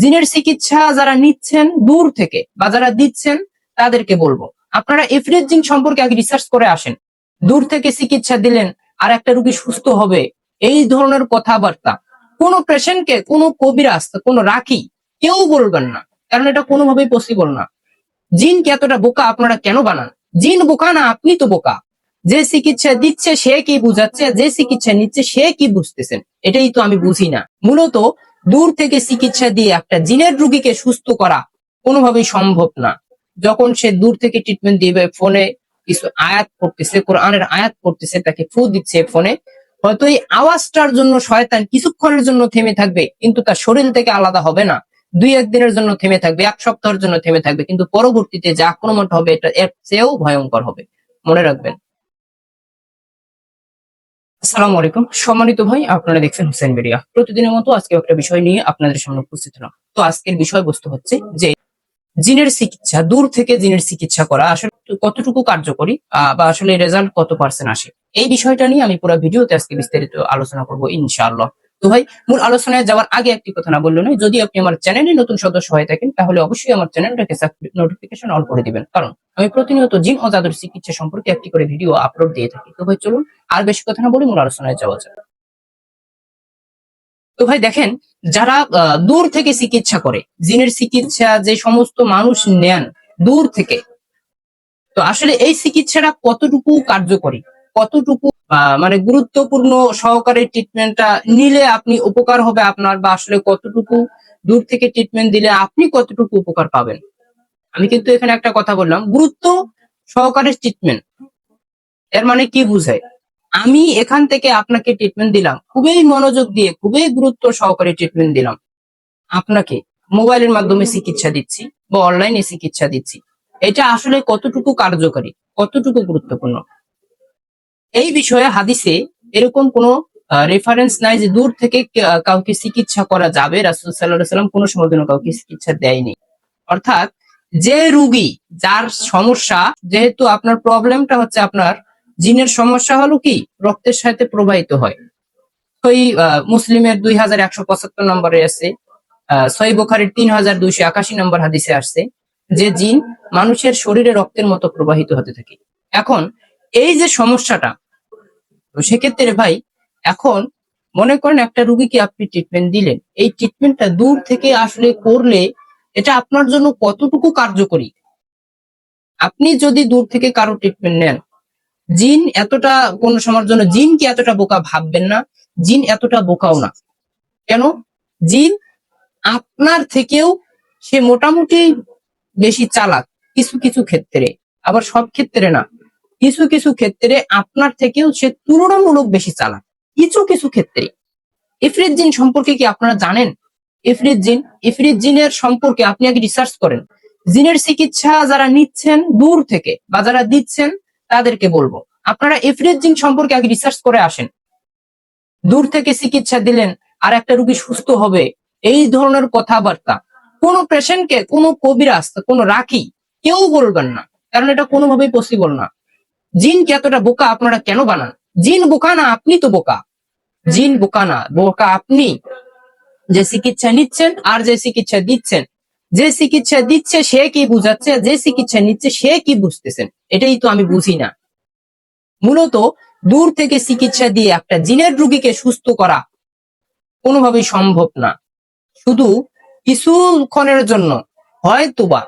জিনের চিকিৎসা যারা নিচ্ছেন দূর থেকে বা যারা দিচ্ছেন তাদেরকে বলবো, আপনারা ইফরিত জিন সম্পর্কে আগে রিসার্চ করে আসেন। দূর থেকে চিকিৎসা দিলেন আর একটা রোগী সুস্থ হবে, এই ধরনের কথাবার্তা কোনো পেশেন্টকে, কোনো কবিরাজ, কোনো রাখি কেউ বলবেন না, কারণ এটা কোনোভাবেই পসিবল না। জিনকে এতটা বোকা আপনারা কেন বানান? জিন বোকা না, আপনি তো বোকা। যে চিকিৎসা দিচ্ছে সে কি বুঝাচ্ছে, যে চিকিৎসা নিচ্ছে সে কি বুঝতেছেন, এটাই তো আমি বুঝি না। মূলত দূর থেকে চিকিৎসা দিয়ে একটা জিনের রোগীকে সুস্থ করা কোনোভাবেই সম্ভব না। যখন সে দূর থেকে ট্রিটমেন্ট দিবে, ফোনে কিছু আয়াত পড়তেছে, কোরআনের আয়াত পড়তেছে, তাকে ফু দিচ্ছে ফোনে, হয়তো এই আওয়াজটার জন্য শয়তান কিছুক্ষণের জন্য থেমে থাকবে, কিন্তু তার শরীর থেকে আলাদা হবে না। 2-1 দিনের জন্য থেমে থাকবে, 1 সপ্তাহের জন্য থেমে থাকবে, কিন্তু পরবর্তীতে যে আক্রমণটা হবে এটা এর চেয়েও ভয়ঙ্কর হবে, মনে রাখবেন। আসসালামু আলাইকুম সম্মানিত ভাই, আপনারা দেখছেন হুসেন মিডিয়া। প্রতিদিনের মতো আজকে একটা বিষয় নিয়ে আপনাদের সামনে উপস্থিত হলাম। তো আজকের বিষয়বস্তু হচ্ছে যে জিনের চিকিৎসা, দূর থেকে জিনের চিকিৎসা করা আসলে কতটুকু কার্যকরী, বা আসলে রেজাল্ট কত পার্সেন্ট আসে, এই বিষয়টা নিয়ে আমি পুরো ভিডিওতে আজকে বিস্তারিত আলোচনা করব ইনশাআল্লাহ। তো ভাই, মূল আলোচনায় যাওয়ার আগে একটি কথা না বললে নয়, যদি আপনি আমার চ্যানেলে নতুন সদস্য হয়ে থাকেন তাহলে অবশ্যই আমার চ্যানেলটাকে নোটিফিকেশন অন করে দিবেন, কারণ আমি প্রতিনিয়ত জিন ও জাদুর চিকিৎসা সম্পর্কে একটি করে ভিডিও আপলোড দিয়ে থাকি। তো ভাই চলুন আর বেশি কথা না বলে মূল আলোচনায় যাওয়া যাক। তো ভাই দেখেন, যারা দূর থেকে চিকিৎসা করে, জিনের চিকিৎসা যে সমস্ত মানুষ নেন দূর থেকে, তো আসলে এই চিকিৎসাটা কতটুকু কার্যকরী, কতটুকু মানে গুরুত্বপূর্ণ সহকারে ট্রিটমেন্টটা নিলে আপনি উপকার হবে আপনার, বা আসলে কতটুকু দূর থেকে ট্রিটমেন্ট দিলে আপনি কতটুকু উপকার পাবেন। আমি কিন্তু এখানে একটা কথা বললাম, গুরুত্ব সহকারে ট্রিটমেন্ট, এর মানে কি বুঝায়? আমি এখান থেকে আপনাকে ট্রিটমেন্ট দিলাম, খুবই মনোযোগ দিয়ে, খুবই গুরুত্ব সহকারে ট্রিটমেন্ট দিলাম আপনাকে, মোবাইলের মাধ্যমে চিকিৎসা দিচ্ছি বা অনলাইনে চিকিৎসা দিচ্ছি, এটা আসলে কতটুকু কার্যকরী, কতটুকু গুরুত্বপূর্ণ, এই বিষয়ে হাদিসে এরকম কোনো রেফারেন্স নাই যে দূর থেকে কাউকে চিকিৎসা করা যাবে। রাসূল সাল্লাল্লাহু আলাইহি সাল্লাম কোনো সময় কাউকে চিকিৎসা দেয়নি। অর্থাৎ যে রোগী, যার সমস্যা, যেহেতু আপনার প্রবলেমটা হচ্ছে আপনার জিনের সমস্যা, হলো কি রক্তের সাথে প্রবাহিত হয়। ওই মুসলিমের 2175 নম্বরে আছে, সহিহ বুখারীর 3281 নম্বর হাদিসে আসছে যে জিন মানুষের শরীরে রক্তের মতো প্রবাহিত হতে থাকে। এখন এই যে সমস্যাটা, তো সেক্ষেত্রে ভাই, এখন মনে করেন একটা রুগীকে আপনি ট্রিটমেন্ট দিলেন, এই ট্রিটমেন্টটা দূর থেকে আসলে করলে এটা আপনার জন্য কতটুকু কার্যকরী। আপনি যদি দূর থেকে কারো ট্রিটমেন্ট নেন, জিন এতটা কোন সময়ের জন্য জিনকে এতটা বোকা ভাববেন না, জিন এতটা বোকাও না। কেন? জিন আপনার থেকেও সে মোটামুটি বেশি চালাক কিছু কিছু ক্ষেত্রে, আবার সব ক্ষেত্রে না। কিছু কিছু ক্ষেত্রে আপনার থেকেও সে তুলনামূলক বেশি চালাক, কিছু কিছু ক্ষেত্রে। ইফরিত জিন সম্পর্কে কি আপনারা জানেন? ইফরিত জিনের সম্পর্কে আপনি আগে রিসার্চ করেন। জিনের চিকিৎসা যারা নিচ্ছেন দূর থেকে বা যারা দিচ্ছেন তাদেরকে বলবো, আপনারা ইফরিত জিন সম্পর্কে আগে রিসার্চ করে আসেন। দূর থেকে চিকিৎসা দিলেন আর একটা রোগী সুস্থ হবে, এই ধরনের কথাবার্তা কোনো পেশেন্টকে, কোনো কবিরাজ, কোনো রাখি কেউ বলবেন না, কারণ এটা কোনোভাবেই পসিবল না। জিনকে এতটা বোকা আপনারা কেন বানান? জিন বোকা না, আপনি তো বোকা। জিন বোকা না, বোকা আপনি। যে চিকিৎসা নিচ্ছেন আর যে চিকিৎসা দিচ্ছেন, যে চিকিৎসা দিচ্ছে সে কি বুঝাচ্ছে, যে চিকিৎসা নিচ্ছে সে কি বুঝতেছেন, এটাই তো আমি বুঝি না। মূলত দূর থেকে চিকিৎসা দিয়ে একটা জিনের রোগীকে সুস্থ করা কোনোভাবেই সম্ভব না। শুধু কিছুক্ষণের জন্য, হয়তোবা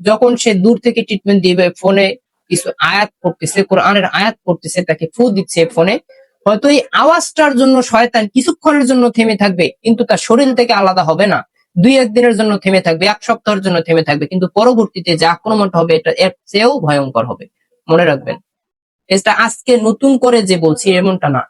যখন সে দূর থেকে ট্রিটমেন্ট দিবে, ফোনে কিছু আয়াত পড়তেছে, কোরআনের আয়াত পড়তেছে, তাকে ফু দিচ্ছে ফোনে, হয়তো এই আওয়াজটার জন্য শয়তান কিছুক্ষণের জন্য থেমে থাকবে, কিন্তু তার শরীর থেকে আলাদা হবে না। 2-1 দিনের জন্য থেমে থাকবে, 1 সপ্তাহের জন্য থেমে থাকবে, কিন্তু পরবর্তীতে যে আক্রমণটা হবে এটা এর চেয়েও ভয়ঙ্কর হবে, মনে রাখবেন। এটা আজকে নতুন করে যে বলছি এমনটা না,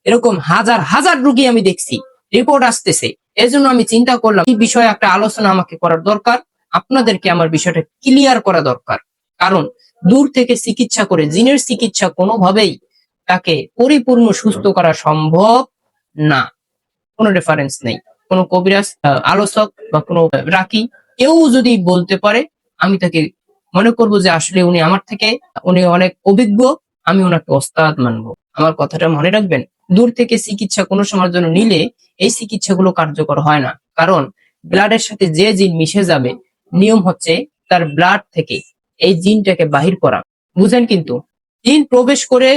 এরকম হাজার হাজার রোগী আমি দেখছি, রিপোর্ট আসতেছে। এজন্য আমি চিন্তা করলাম এই বিষয়ে একটা আলোচনা আমাকে করার দরকার, আপনাদেরকে আমার বিষয়টা ক্লিয়ার করা দরকার। কারণ দূর থেকে চিকিৎসা করে জিনের চিকিৎসা কোনোভাবেই তাকে পরিপূর্ণ সুস্থ করা সম্ভব না। কোনো রেফারেন্স নেই, কোনো কবিরাজ, আলোচক বা কোনো রাকি কেউ যদি বলতে পারে, আমি তাকে মনে করব যে আসলে উনি আমার থেকে, উনি অনেক অভিজ্ঞ, আমি ওনাকে ওস্তাদ মানবো। আমার কথাটা মনে রাখবেন। দূর থেকে চিকিৎসা কোনো সময়ের জন্য নিলে এই চিকিৎসাগুলো কার্যকর হয় না, কারণ ব্লাডের সাথে যে জিন মিশে যাবে, নিয়ম হচ্ছে তার ব্লাড থেকে এই জিনটাকে বাহির করা। বুঝেন? কিন্তু জিন প্রবেশ করে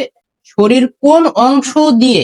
শরীর কোন অংশ দিয়ে,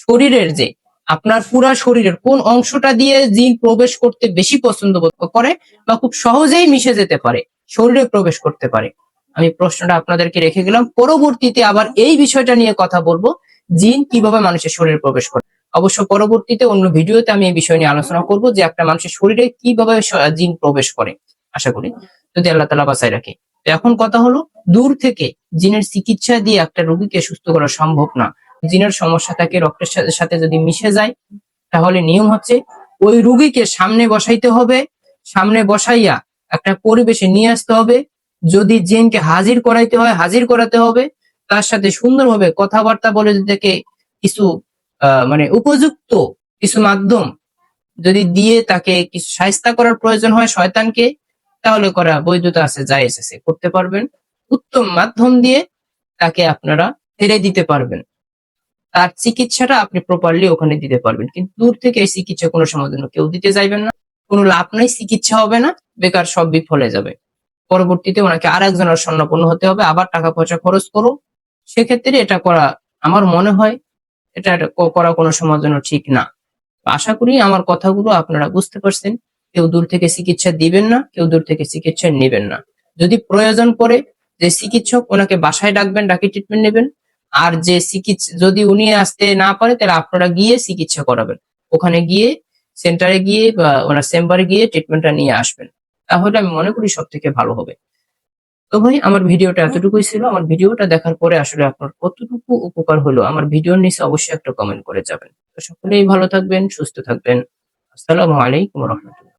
শরীরের যে আপনার পুরা শরীরের কোন অংশটা দিয়ে জিন প্রবেশ করতে বেশি পছন্দ করে বা খুব সহজেই মিশে যেতে পারে, শরীরে প্রবেশ করতে পারে, আমি প্রশ্নটা আপনাদেরকে রেখে গেলাম। পরবর্তীতে আবার এই বিষয়টা নিয়ে কথা বলবো, জিন কিভাবে মানুষের শরীরে প্রবেশ করে। অবশ্য পরবর্তীতে অন্য ভিডিওতে আমি এই বিষয় নিয়ে আলোচনা করব যে একটা মানুষের শরীরে কিভাবে জিন প্রবেশ করে, আশা করি যদি আল্লাহ তাআলা বাঁচায় রাখে। তো এখন কথা হলো, দূর থেকে জিনের চিকিৎসা দিয়ে একটা রোগীকে সুস্থ করা সম্ভব না। জিনের সমস্যা থাকে রক্তের সাথে যদি মিশে যায়, তাহলে নিয়ম হচ্ছে ওই রোগীকে সামনে বসাইতে হবে, সামনে বসাইয়া একটা পরিবেশে নিয়ে আসতে হবে। যদি জিনকে হাজির করাইতে হয় হাজির করাতে হবে, তার সাথে সুন্দরভাবে কথাবার্তা বলে তাকে কিছু মানে উপযুক্ত কিছু মাধ্যম যদি দিয়ে তাকে কিছু শায়েস্তা করার প্রয়োজন হয় শয়তানকে, তাহলে করা বৈধতা আছে, জায়েজ আছে, করতে পারবেন। উত্তম মাধ্যম দিয়ে তাকে আপনারা ছেড়ে দিতে পারবেন, তার চিকিৎসাটা আপনি প্রপারলি ওখানে দিতে পারবেন। কিন্তু দূর থেকে এই চিকিৎসা কোনো সময় জন্য কেউ দিতে যাইবেন না, কোনো লাভ নাই, চিকিৎসা হবে না, বেকার সব বিফলে যাবে। পরবর্তীতে ওনাকে আর একজনের শরণাপন্ন হতে হবে, আবার টাকা পয়সা খরচ করো। সেক্ষেত্রে এটা করা আমার মনে হয় এটা করা কোনো সময়ের জন্য ঠিক না। আশা করি আমার কথাগুলো আপনারা বুঝতে পারছেন। কেউ দূর থেকে চিকিৎসা দিবেন না, কেউ দূর থেকে চিকিৎসা নেবেন না। যদি প্রয়োজন পড়ে যে চিকিৎসক, ওনাকে বাসায় ডাকবেন, ডাকি ট্রিটমেন্ট নেবেন। আর যে চিকিৎসা যদি উনি আসতে না পারে, তাহলে আপনারা গিয়ে চিকিৎসা করাবেন, ওখানে গিয়ে সেন্টারে গিয়ে বা ওনার চেম্বারে গিয়ে ট্রিটমেন্টটা নিয়ে আসবেন। তাহলে আমি মনে করি সব থেকে ভালো হবে। তো ভাই, আমার ভিডিওটা এতটুকুই ছিল। আমার ভিডিওটা দেখার পরে আসলে আপনার কতটুকু উপকার হলো আমার ভিডিওর নিচে অবশ্যই একটা কমেন্ট করে যাবেন। তো সকলেই ভালো থাকবেন, সুস্থ থাকবেন। আসসালামু আলাইকুম ওয়া রাহমাতুল্লাহ।